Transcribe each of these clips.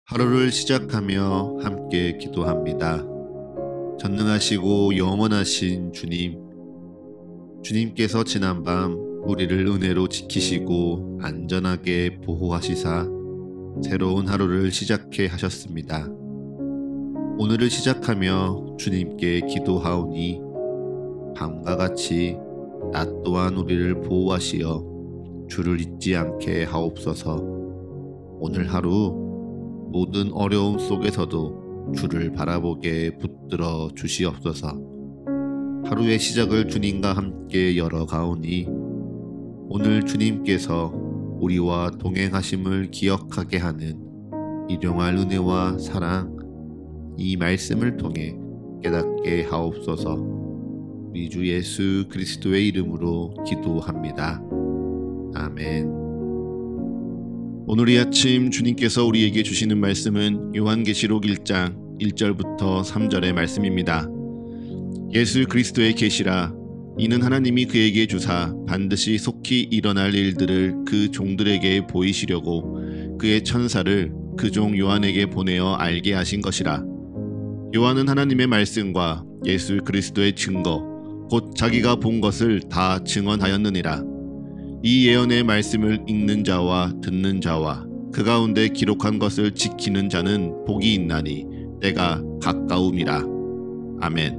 하루를 시작하며 함께 기도합니다. 전능하시고 영원하신 주님, 주님께서 지난밤 우리를 은혜로 지키시고 안전하게 보호하시사 새로운 하루를 시작해 하셨습니다. 오늘을 시작하며 주님께 기도하오니 밤과 같이 낮 또한 우리를 보호하시어 주를 잊지 않게 하옵소서. 오늘 하루 모든 어려움 속에서도 주를 바라보게 붙들어 주시옵소서. 하루의 시작을 주님과 함께 열어가오니 오늘 주님께서 우리와 동행하심을 기억하게 하는 일용할 은혜와 사랑, 이 말씀을 통해 깨닫게 하옵소서. 우리 주 예수 그리스도의 이름으로 기도합니다. 아멘. 오늘 이 아침 주님께서 우리에게 주시는 말씀은 요한계시록 1장 1절부터 3절의 말씀입니다. 예수 그리스도의 계시라. 이는 하나님이 그에게 주사 반드시 속히 일어날 일들을 그 종들에게 보이시려고 그의 천사를 그 종 요한에게 보내어 알게 하신 것이라. 요한은 하나님의 말씀과 예수 그리스도의 증거 곧 자기가 본 것을 다 증언하였느니라. 이 예언의 말씀을 읽는 자와 듣는 자와 그 가운데 기록한 것을 지키는 자는 복이 있나니 때가 가까움이라. 아멘.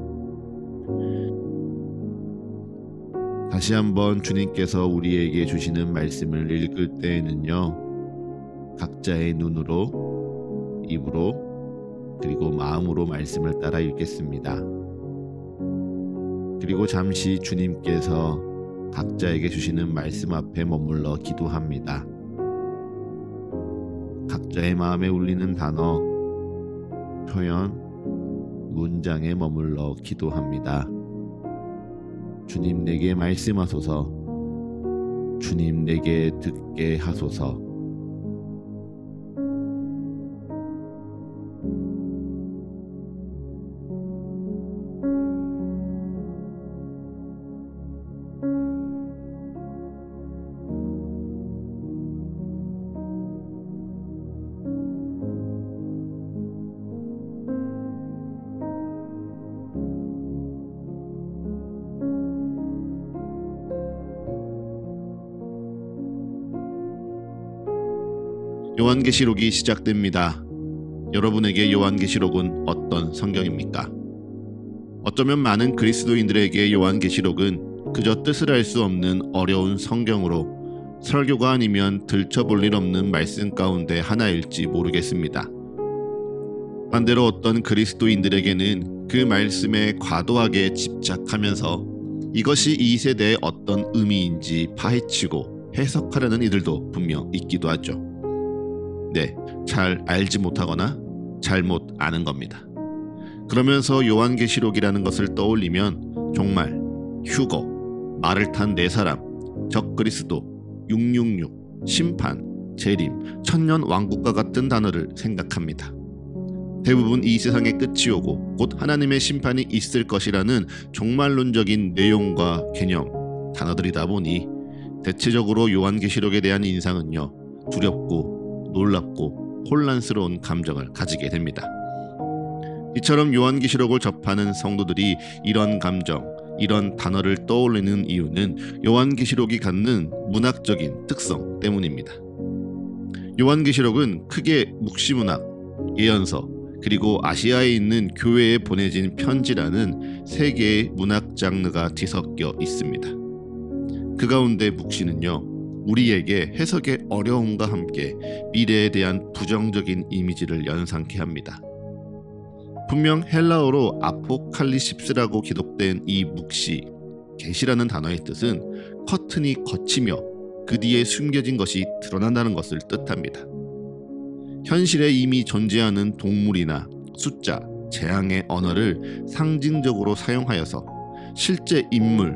다시 한번 주님께서 우리에게 주시는 말씀을 읽을 때에는요, 각자의 눈으로, 입으로, 그리고 마음으로 말씀을 따라 읽겠습니다. 그리고 잠시 주님께서 각자에게 주시는 말씀 앞에 머물러 기도합니다. 각자의 마음에 울리는 단어, 표현, 문장에 머물러 기도합니다. 주님 내게 말씀하소서. 주님 내게 듣게 하소서. 요한계시록이 시작됩니다. 여러분에게 요한계시록은 어떤 성경입니까? 어쩌면 많은 그리스도인들에게 요한계시록은 그저 뜻을 알 수 없는 어려운 성경으로 설교가 아니면 들춰볼 일 없는 말씀 가운데 하나일지 모르겠습니다. 반대로 어떤 그리스도인들에게는 그 말씀에 과도하게 집착하면서 이것이 이 세대의 어떤 의미인지 파헤치고 해석하려는 이들도 분명 있기도 하죠. 네, 잘 알지 못하거나 잘못 아는 겁니다. 그러면서 요한계시록이라는 것을 떠올리면 정말 휴거, 말을 탄 네 사람, 적그리스도, 666, 심판, 재림, 천년 왕국과 같은 단어를 생각합니다. 대부분 이 세상의 끝이 오고 곧 하나님의 심판이 있을 것이라는 종말론적인 내용과 개념, 단어들이다 보니 대체적으로 요한계시록에 대한 인상은요, 두렵고 놀랍고 혼란스러운 감정을 가지게 됩니다. 이처럼 요한계시록을 접하는 성도들이 이런 감정, 이런 단어를 떠올리는 이유는 요한계시록이 갖는 문학적인 특성 때문입니다. 요한계시록은 크게 묵시문학, 예언서, 그리고 아시아에 있는 교회에 보내진 편지라는 세 개의 문학 장르가 뒤섞여 있습니다. 그 가운데 묵시는요, 우리에게 해석의 어려움과 함께 미래에 대한 부정적인 이미지를 연상케 합니다. 분명 헬라어로 아포칼리십스라고 기록된 이 묵시, 계시라는 단어의 뜻은 커튼이 걷히며 그 뒤에 숨겨진 것이 드러난다는 것을 뜻합니다. 현실에 이미 존재하는 동물이나 숫자, 재앙의 언어를 상징적으로 사용하여서 실제 인물,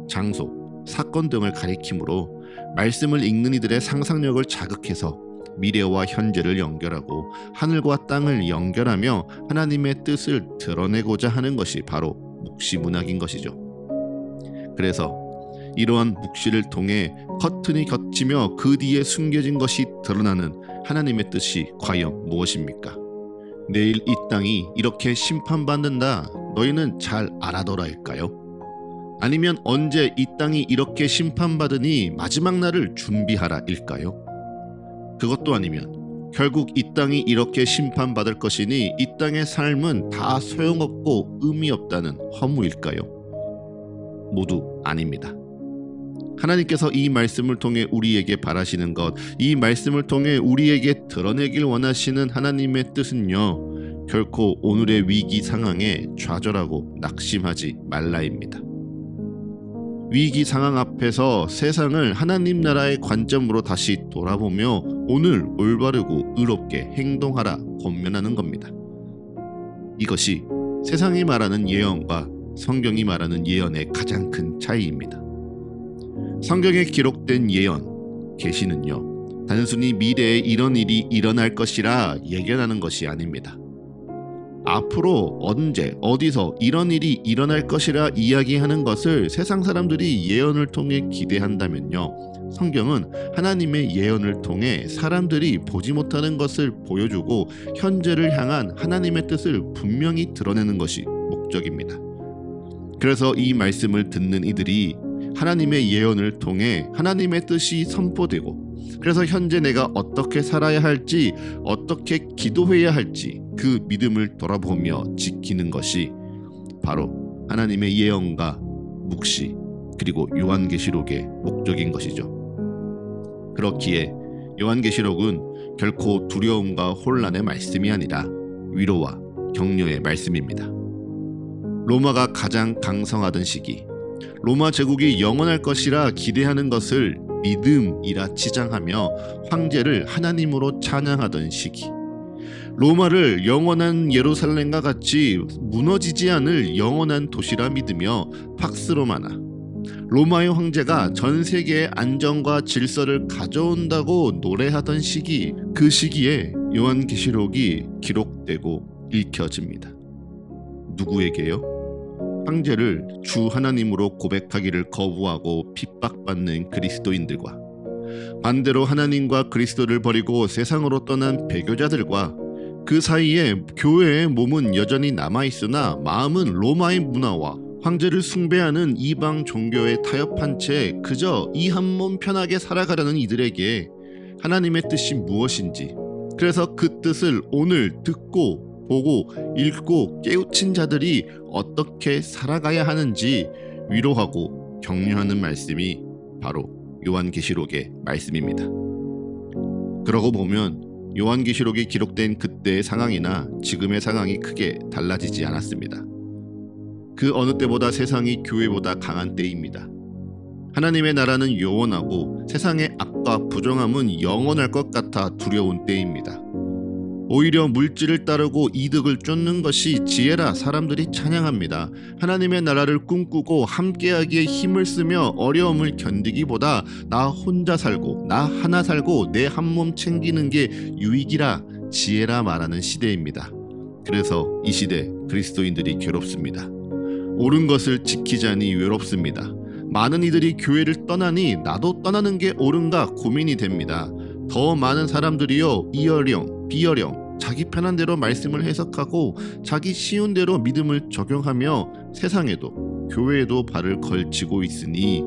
장소, 사건 등을 가리키므로 말씀을 읽는 이들의 상상력을 자극해서 미래와 현재를 연결하고 하늘과 땅을 연결하며 하나님의 뜻을 드러내고자 하는 것이 바로 묵시문학인 것이죠. 그래서 이러한 묵시를 통해 커튼이 걷히며 그 뒤에 숨겨진 것이 드러나는 하나님의 뜻이 과연 무엇입니까? 내일 이 땅이 이렇게 심판받는다, 너희는 잘 알아둬라일까요? 아니면 언제 이 땅이 이렇게 심판받으니 마지막 날을 준비하라일까요? 그것도 아니면 결국 이 땅이 이렇게 심판받을 것이니 이 땅의 삶은 다 소용없고 의미 없다는 허무일까요? 모두 아닙니다. 하나님께서 이 말씀을 통해 우리에게 바라시는 것, 이 말씀을 통해 우리에게 드러내길 원하시는 하나님의 뜻은요, 결코 오늘의 위기 상황에 좌절하고 낙심하지 말라입니다. 위기 상황 앞에서 세상을 하나님 나라의 관점으로 다시 돌아보며 오늘 올바르고 의롭게 행동하라 권면하는 겁니다. 이것이 세상이 말하는 예언과 성경이 말하는 예언의 가장 큰 차이입니다. 성경에 기록된 예언, 계시는요, 단순히 미래에 이런 일이 일어날 것이라 예견하는 것이 아닙니다. 앞으로 언제 어디서 이런 일이 일어날 것이라 이야기하는 것을 세상 사람들이 예언을 통해 기대한다면요, 성경은 하나님의 예언을 통해 사람들이 보지 못하는 것을 보여주고 현재를 향한 하나님의 뜻을 분명히 드러내는 것이 목적입니다. 그래서 이 말씀을 듣는 이들이 하나님의 예언을 통해 하나님의 뜻이 선포되고, 그래서 현재 내가 어떻게 살아야 할지, 어떻게 기도해야 할지 그 믿음을 돌아보며 지키는 것이 바로 하나님의 예언과 묵시, 그리고 요한계시록의 목적인 것이죠. 그렇기에 요한계시록은 결코 두려움과 혼란의 말씀이 아니라 위로와 격려의 말씀입니다. 로마가 가장 강성하던 시기, 로마 제국이 영원할 것이라 기대하는 것을 믿음이라 치장하며 황제를 하나님으로 찬양하던 시기, 로마를 영원한 예루살렘과 같이 무너지지 않을 영원한 도시라 믿으며 팍스 로마나, 로마의 황제가 전 세계의 안정과 질서를 가져온다고 노래하던 시기, 그 시기에 요한계시록이 기록되고 읽혀집니다. 누구에게요? 황제를 주 하나님으로 고백하기를 거부하고 핍박받는 그리스도인들과, 반대로 하나님과 그리스도를 버리고 세상으로 떠난 배교자들과, 그 사이에 교회의 몸은 여전히 남아있으나 마음은 로마의 문화와 황제를 숭배하는 이방 종교에 타협한 채 그저 이 한 몸 편하게 살아가려는 이들에게 하나님의 뜻이 무엇인지, 그래서 그 뜻을 오늘 듣고 보고 읽고 깨우친 자들이 어떻게 살아가야 하는지 위로하고 격려하는 말씀이 바로 요한계시록의 말씀입니다. 그러고 보면 요한계시록이 기록된 그때의 상황이나 지금의 상황이 크게 달라지지 않았습니다. 그 어느 때보다 세상이 교회보다 강한 때입니다. 하나님의 나라는 영원하고 세상의 악과 부정함은 영원할 것 같아 두려운 때입니다. 오히려 물질을 따르고 이득을 쫓는 것이 지혜라 사람들이 찬양합니다. 하나님의 나라를 꿈꾸고 함께하기에 힘을 쓰며 어려움을 견디기보다 나 혼자 살고 나 하나 살고 내 한 몸 챙기는 게 유익이라 지혜라 말하는 시대입니다. 그래서 이 시대 그리스도인들이 괴롭습니다. 옳은 것을 지키자니 외롭습니다. 많은 이들이 교회를 떠나니 나도 떠나는 게 옳은가 고민이 됩니다. 더 많은 사람들이요, 이어령, 비어령, 자기 편한 대로 말씀을 해석하고 자기 쉬운 대로 믿음을 적용하며 세상에도 교회에도 발을 걸치고 있으니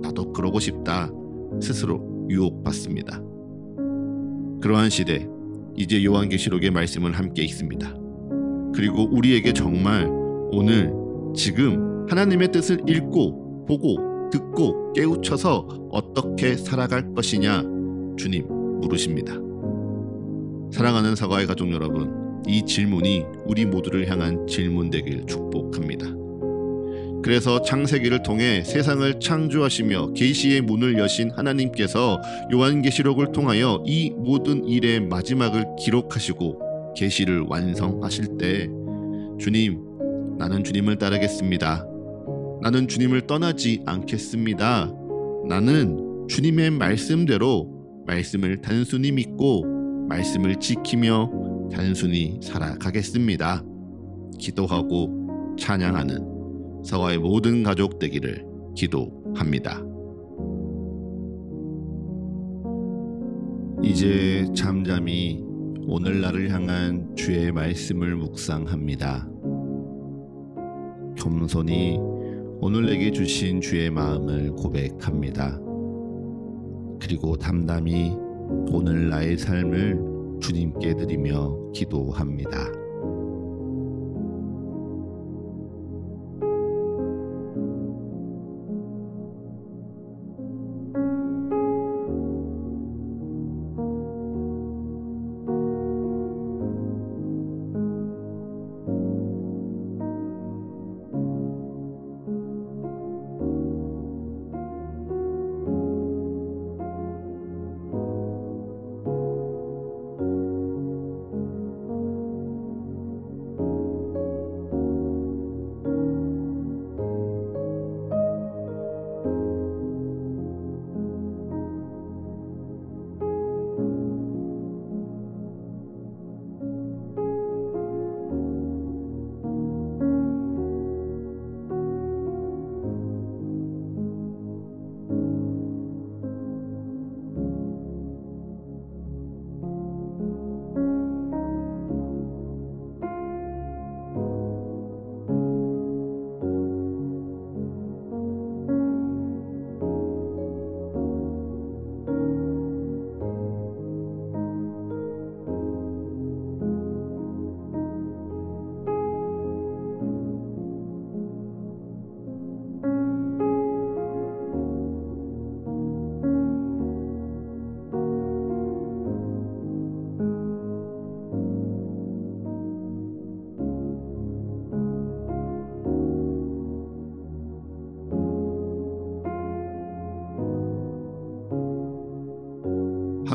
나도 그러고 싶다 스스로 유혹받습니다. 그러한 시대, 이제 요한계시록의 말씀을 함께 읽습니다. 그리고 우리에게 정말 오늘 지금 하나님의 뜻을 읽고 보고 듣고 깨우쳐서 어떻게 살아갈 것이냐 주님 물으십니다. 사랑하는 사과의 가족 여러분, 이 질문이 우리 모두를 향한 질문 되길 축복합니다. 그래서 창세기를 통해 세상을 창조하시며 계시의 문을 여신 하나님께서 요한계시록을 통하여 이 모든 일의 마지막을 기록하시고 계시를 완성하실 때 주님, 나는 주님을 따르겠습니다. 나는 주님을 떠나지 않겠습니다. 나는 주님의 말씀대로 말씀을 단순히 믿고 말씀을 지키며 단순히 살아가겠습니다. 기도하고 찬양하는 서가의 모든 가족 되기를 기도합니다. 이제 잠잠히 오늘날을 향한 주의 말씀을 묵상합니다. 겸손히 오늘 내게 주신 주의 마음을 고백합니다. 그리고 담담히 오늘 나의 삶을 주님께 드리며 기도합니다.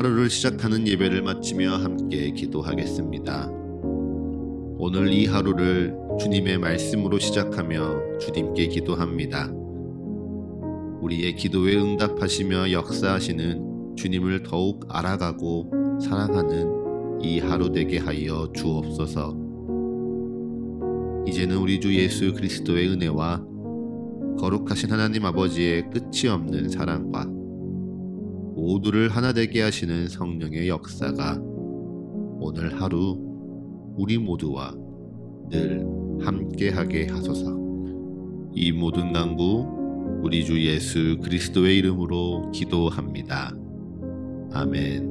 하루를 시작하는 예배를 마치며 함께 기도하겠습니다. 오늘 이 하루를 주님의 말씀으로 시작하며 주님께 기도합니다. 우리의 기도에 응답하시며 역사하시는 주님을 더욱 알아가고 사랑하는 이 하루 되게 하여 주옵소서. 이제는 우리 주 예수 그리스도의 은혜와 거룩하신 하나님 아버지의 끝이 없는 사랑과 모두를 하나 되게 하시는 성령의 역사가 오늘 하루 우리 모두와 늘 함께하게 하소서. 이 모든 간구 우리 주 예수 그리스도의 이름으로 기도합니다. 아멘.